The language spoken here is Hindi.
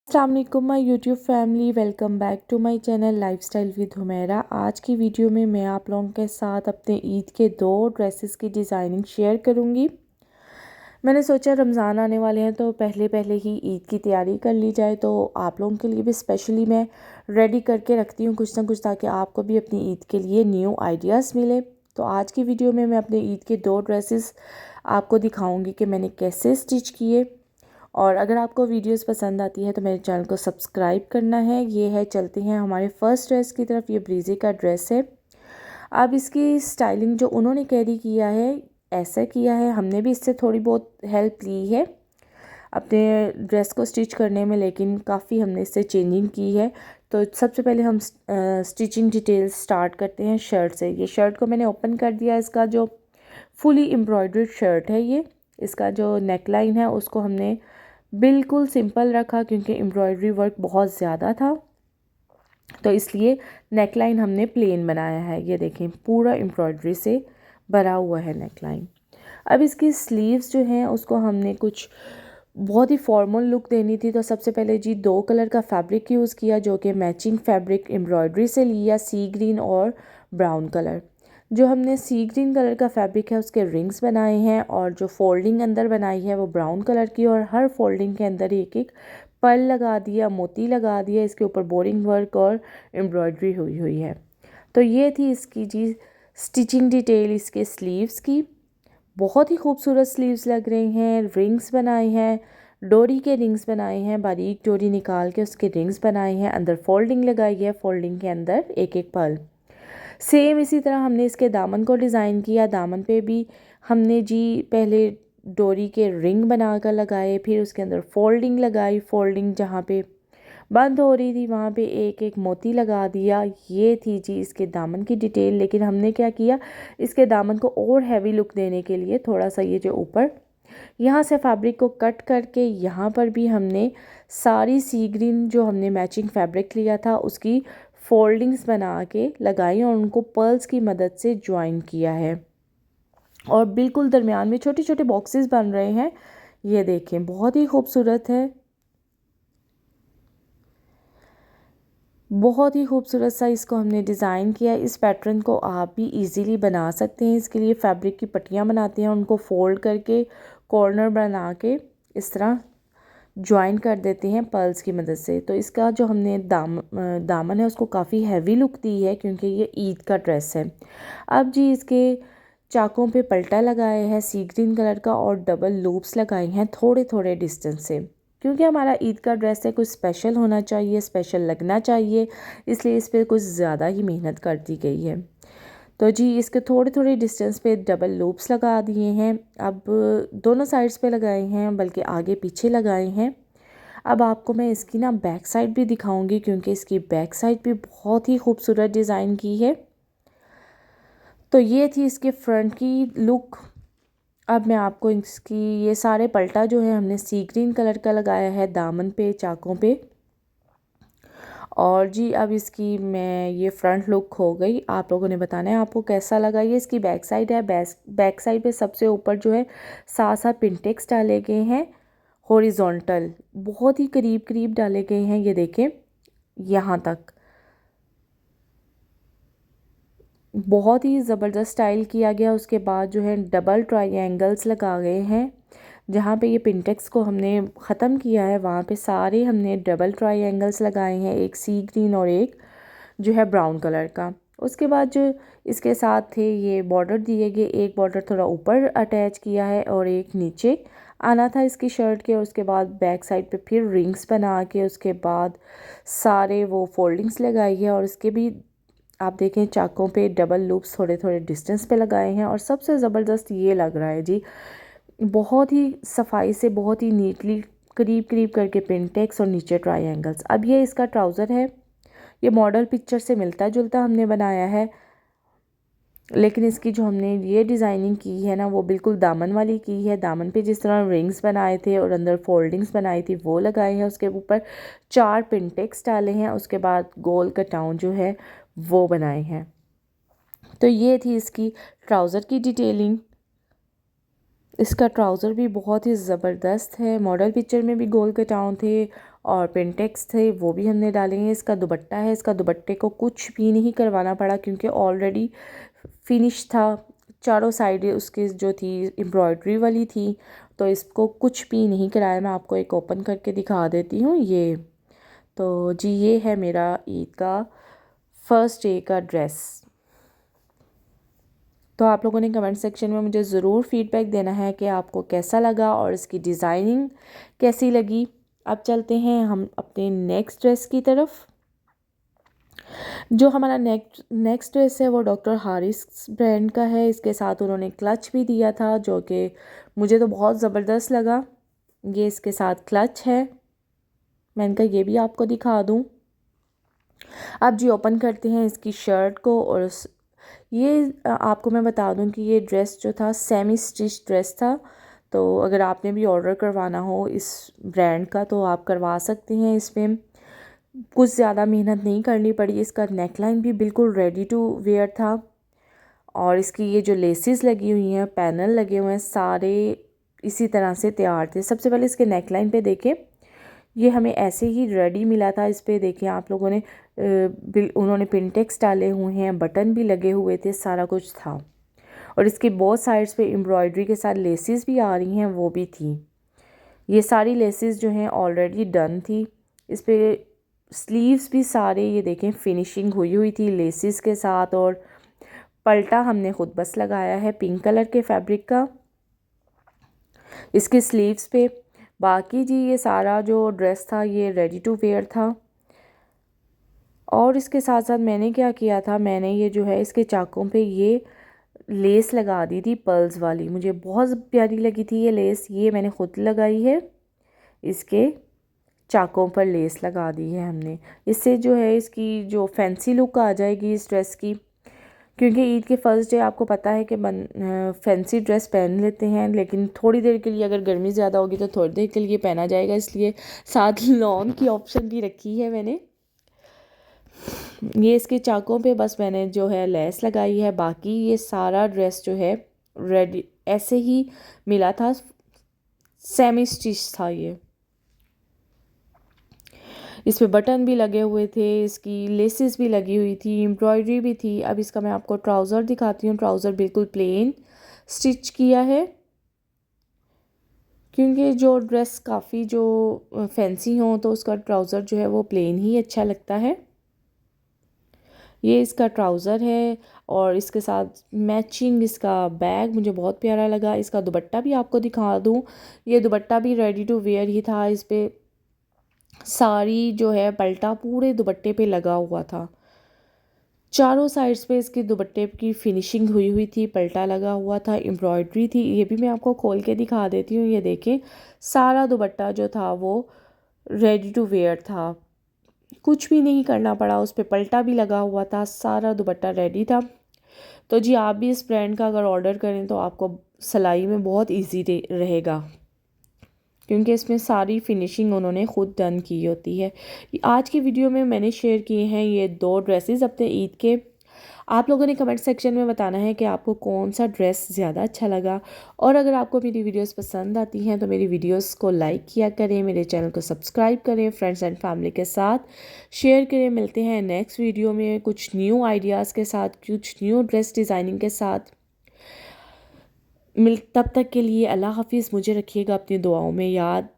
अस्सलाम वालेकुम my YouTube family, welcome back to my channel lifestyle with Humaira. आज की वीडियो में मैं आप लोगों के साथ अपने ईद के 2 ड्रेसेस की डिज़ाइनिंग शेयर करूंगी। मैंने सोचा रमज़ान आने वाले हैं तो पहले पहले ही ईद की तैयारी कर ली जाए, तो आप लोगों के लिए भी स्पेशली मैं रेडी करके रखती हूँ कुछ ना कुछ, ताकि आपको भी अपनी ईद के लिए न्यू आइडियाज़ मिले। तो आज की वीडियो में मैं अपने ईद के 2 ड्रेसेस आपको दिखाऊँगी कि मैंने कैसे स्टिच किए। और अगर आपको वीडियोस पसंद आती है तो मेरे चैनल को सब्सक्राइब करना है। ये है, चलते हैं हमारे फर्स्ट ड्रेस की तरफ। ये ब्रीजे का ड्रेस है। अब इसकी स्टाइलिंग जो उन्होंने कैरी किया है, ऐसा किया है, हमने भी इससे थोड़ी बहुत हेल्प ली है अपने ड्रेस को स्टिच करने में, लेकिन काफ़ी हमने इससे चेंजिंग की है। तो सबसे पहले हम स्टिचिंग डिटेल्स स्टार्ट करते हैं शर्ट से। ये शर्ट को मैंने ओपन कर दिया। इसका जो फुली एम्ब्रॉयडर्ड शर्ट है, ये इसका जो नेक लाइन है उसको हमने बिल्कुल सिंपल रखा, क्योंकि एम्ब्रॉयडरी वर्क बहुत ज़्यादा था, तो इसलिए नेक लाइन हमने प्लेन बनाया है। ये देखें, पूरा एम्ब्रॉयडरी से भरा हुआ है नेक लाइन। अब इसकी स्लीव्स जो हैं उसको हमने कुछ बहुत ही फॉर्मल लुक देनी थी, तो सबसे पहले जी 2 कलर का फैब्रिक यूज़ किया, जो कि मैचिंग फैब्रिक एम्ब्रॉयडरी से लिया, सी ग्रीन और ब्राउन कलर। जो हमने सी ग्रीन कलर का फैब्रिक है उसके रिंग्स बनाए हैं, और जो फोल्डिंग अंदर बनाई है वो ब्राउन कलर की, और हर फोल्डिंग के अंदर एक एक पर्ल लगा दिया, मोती लगा दिया, इसके ऊपर बोरिंग वर्क और एम्ब्रॉयडरी हुई हुई है। तो ये थी इसकी जी स्टिचिंग डिटेल इसके स्लीव्स की। बहुत ही खूबसूरत स्लीव्स लग रहे हैं। रिंग्स बनाए हैं, डोरी के रिंग्स बनाए हैं, बारीक डोरी निकाल के उसके रिंग्स बनाए हैं, अंदर फोल्डिंग लगाई है, फोल्डिंग के अंदर एक एक पर्ल। सेम इसी तरह हमने इसके दामन को डिज़ाइन किया। दामन पे भी हमने जी पहले डोरी के रिंग बनाकर लगाए, फिर उसके अंदर फोल्डिंग लगाई, फोल्डिंग जहाँ पे बंद हो रही थी वहाँ पे एक एक मोती लगा दिया। ये थी जी इसके दामन की डिटेल। लेकिन हमने क्या किया, इसके दामन को और हैवी लुक देने के लिए थोड़ा सा ये जो ऊपर यहाँ से फैब्रिक को कट करके यहाँ पर भी हमने सारी सी ग्रीन जो हमने मैचिंग फैब्रिक लिया था उसकी फोल्डिंग्स बना के लगाई, और उनको पर्ल्स की मदद से ज्वाइन किया है। और बिल्कुल दरमियान में छोटे छोटे बॉक्सेस बन रहे हैं। ये देखें, बहुत ही खूबसूरत है, बहुत ही खूबसूरत सा इसको हमने डिज़ाइन किया। इस पैटर्न को आप भी इजीली बना सकते हैं। इसके लिए फैब्रिक की पट्टियाँ बनाते हैं, उनको फोल्ड करके कॉर्नर बना के इस तरह ज्वाइन कर देते हैं पर्ल्स की मदद से। तो इसका जो हमने दामन है उसको काफ़ी हैवी लुक दी है, क्योंकि ये ईद का ड्रेस है। अब जी इसके चाकों पे पल्टा लगाया है सी ग्रीन कलर का, और डबल लूप्स लगाए हैं थोड़े थोड़े डिस्टेंस से, क्योंकि हमारा ईद का ड्रेस है, कुछ स्पेशल होना चाहिए, स्पेशल लगना चाहिए, इसलिए इस पर कुछ ज़्यादा ही मेहनत कर दी गई है। तो जी इसके थोड़े थोड़े डिस्टेंस पे डबल लूप्स लगा दिए हैं। अब दोनों साइड्स पे लगाए हैं, बल्कि आगे पीछे लगाए हैं। अब आपको मैं इसकी ना बैक साइड भी दिखाऊंगी, क्योंकि इसकी बैक साइड भी बहुत ही खूबसूरत डिज़ाइन की है। तो ये थी इसके फ्रंट की लुक। अब मैं आपको इसकी ये सारे पल्टा जो है हमने सी ग्रीन कलर का लगाया है दामन पे, चाकों पे। और जी अब इसकी मैं ये फ्रंट लुक हो गई। आप लोगों ने बताना है आपको कैसा लगा। ये इसकी बैक साइड है। बैक साइड पे सबसे ऊपर जो है 7 पिंटेक्स डाले गए हैं, हॉरिजॉन्टल, बहुत ही करीब करीब डाले गए हैं। ये देखें, यहाँ तक बहुत ही ज़बरदस्त स्टाइल किया गया। उसके बाद जो है डबल ट्रायंगल्स लगा गए हैं। जहाँ पे ये पिंटेक्स को हमने ख़त्म किया है वहाँ पे सारे हमने डबल ट्रायंगल्स लगाए हैं, एक सी ग्रीन और एक जो है ब्राउन कलर का। उसके बाद जो इसके साथ थे ये बॉर्डर दिए गए, एक बॉर्डर थोड़ा ऊपर अटैच किया है और एक नीचे आना था इसकी शर्ट के। उसके बाद बैक साइड पे फिर रिंग्स बना के उसके बाद सारे वो फोल्डिंग्स लगाई है, और इसके भी आप देखें चाकों पे डबल लूप्स थोड़े थोड़े डिस्टेंस पे लगाए हैं। और सबसे ज़बरदस्त ये लग रहा है जी, बहुत ही सफाई से, बहुत ही नीटली करीब करीब करके पिंटेक्स और नीचे ट्रायंगल्स। अब ये इसका ट्राउज़र है। ये मॉडल पिक्चर से मिलता जुलता हमने बनाया है, लेकिन इसकी जो हमने ये डिज़ाइनिंग की है ना वो बिल्कुल दामन वाली की है। दामन पे जिस तरह रिंग्स बनाए थे और अंदर फोल्डिंग्स बनाई थी वो लगाए हैं, उसके ऊपर 4 पिंटेक्स डाले हैं, उसके बाद गोल कटाउन जो है वो बनाए हैं। तो ये थी इसकी ट्राउज़र की डिटेलिंग। इसका ट्राउज़र भी बहुत ही ज़बरदस्त है। मॉडल पिक्चर में भी गोल कटाउन थे और पिंटेक्स थे वो भी हमने डाले हैं। इसका दुपट्टा है, इसका दुपट्टे को कुछ भी नहीं करवाना पड़ा क्योंकि ऑलरेडी फिनिश था। चारों साइड उसकी जो थी एम्ब्रॉयडरी वाली थी, तो इसको कुछ भी नहीं कराया। मैं आपको एक ओपन करके दिखा देती हूँ। ये तो जी ये है मेरा ईद का फर्स्ट डे का ड्रेस। तो आप लोगों ने कमेंट सेक्शन में मुझे ज़रूर फीडबैक देना है कि आपको कैसा लगा और इसकी डिज़ाइनिंग कैसी लगी। अब चलते हैं हम अपने नेक्स्ट ड्रेस की तरफ। जो हमारा नेक्स्ट ड्रेस है वो डॉक्टर हारिस ब्रांड का है। इसके साथ उन्होंने क्लच भी दिया था जो कि मुझे तो बहुत ज़बरदस्त लगा। ये इसके साथ क्लच है, मैंने कहा ये भी आपको दिखा दूँ। अब जी ओपन करते हैं इसकी शर्ट को। और ये आपको मैं बता दूं कि ये ड्रेस जो था सेमी स्टिच ड्रेस था। तो अगर आपने भी ऑर्डर करवाना हो इस ब्रांड का तो आप करवा सकते हैं। इसमें कुछ ज़्यादा मेहनत नहीं करनी पड़ी। इसका नेकलाइन भी बिल्कुल रेडी टू वेयर था और इसकी ये जो लेसेस लगी हुई हैं, पैनल लगे हुए हैं, सारे इसी तरह से तैयार थे। सबसे पहले इसके नेकलाइन पे देखें, ये हमें ऐसे ही रेडी मिला था। इस पे देखिए आप लोगों ने उन्होंने पिनटेक्स डाले हुए हैं, बटन भी लगे हुए थे, सारा कुछ था। और इसकी बहुत साइड्स पे एम्ब्रॉयडरी के साथ लेसेस भी आ रही हैं, वो भी थी। ये सारी लेसेस जो हैं ऑलरेडी डन थी। इस पे स्लीव्स भी सारे ये देखें फिनिशिंग हुई हुई थी लेसेस के साथ। और पल्टा हमने खुद बस लगाया है पिंक कलर के फैब्रिक का इसके स्लीव्स पे। बाकी जी ये सारा जो ड्रेस था ये रेडी टू वेयर था। और इसके साथ साथ मैंने क्या किया था, मैंने ये जो है इसके चाकों पे ये लेस लगा दी थी पर्ल्स वाली। मुझे बहुत प्यारी लगी थी ये लेस, ये मैंने खुद लगाई है। इसके चाकों पर लेस लगा दी है हमने। इससे जो है इसकी जो फैंसी लुक आ जाएगी इस ड्रेस की। क्योंकि ईद के फर्स्ट डे आपको पता है कि फैंसी ड्रेस पहन लेते हैं, लेकिन थोड़ी देर के लिए अगर गर्मी ज़्यादा होगी तो थोड़ी देर के लिए पहना जाएगा, इसलिए साथ लॉन की ऑप्शन भी रखी है मैंने। ये इसके चाकों पे बस मैंने जो है लेस लगाई है। बाकी ये सारा ड्रेस जो है रेडी ऐसे ही मिला था, सेमी स्टिच था ये। इस पे बटन भी लगे हुए थे, इसकी लेसेस भी लगी हुई थी, एम्ब्रॉयडरी भी थी। अब इसका मैं आपको ट्राउज़र दिखाती हूँ। ट्राउज़र बिल्कुल प्लेन स्टिच किया है क्योंकि जो ड्रेस काफ़ी जो फैंसी हो तो उसका ट्राउज़र जो है वो प्लेन ही अच्छा लगता है। ये इसका ट्राउज़र है और इसके साथ मैचिंग इसका बैग मुझे बहुत प्यारा लगा। इसका दुपट्टा भी आपको दिखा दूँ, ये दुपट्टा भी रेडी टू वेयर ही था। इस पे साड़ी जो है पल्टा पूरे दुपट्टे पे लगा हुआ था। चारों साइड्स पे इसके दुपट्टे की फिनिशिंग हुई हुई थी, पल्टा लगा हुआ था, एम्ब्रॉयडरी थी। ये भी मैं आपको खोल के दिखा देती हूँ। ये देखें सारा दुपट्टा जो था वो रेडी टू वेयर था, कुछ भी नहीं करना पड़ा। उस पर पल्टा भी लगा हुआ था, सारा दुपट्टा रेडी था। तो जी आप भी इस ब्रांड का अगर ऑर्डर करें तो आपको सिलाई में बहुत ईजी रहेगा क्योंकि इसमें सारी फिनिशिंग उन्होंने ख़ुद डन की होती है। आज की वीडियो में मैंने शेयर किए हैं ये 2 ड्रेसेस अपने ईद के। आप लोगों ने कमेंट सेक्शन में बताना है कि आपको कौन सा ड्रेस ज़्यादा अच्छा लगा। और अगर आपको मेरी वीडियोस पसंद आती हैं तो मेरी वीडियोस को लाइक किया करें, मेरे चैनल को सब्सक्राइब करें, फ्रेंड्स एंड फैमिली के साथ शेयर करें। मिलते हैं नेक्स्ट वीडियो में कुछ न्यू आइडियाज़ के साथ, कुछ न्यू ड्रेस डिज़ाइनिंग के साथ। तब तक के लिए अल्लाह हाफिज़। मुझे रखिएगा अपनी दुआओं में याद।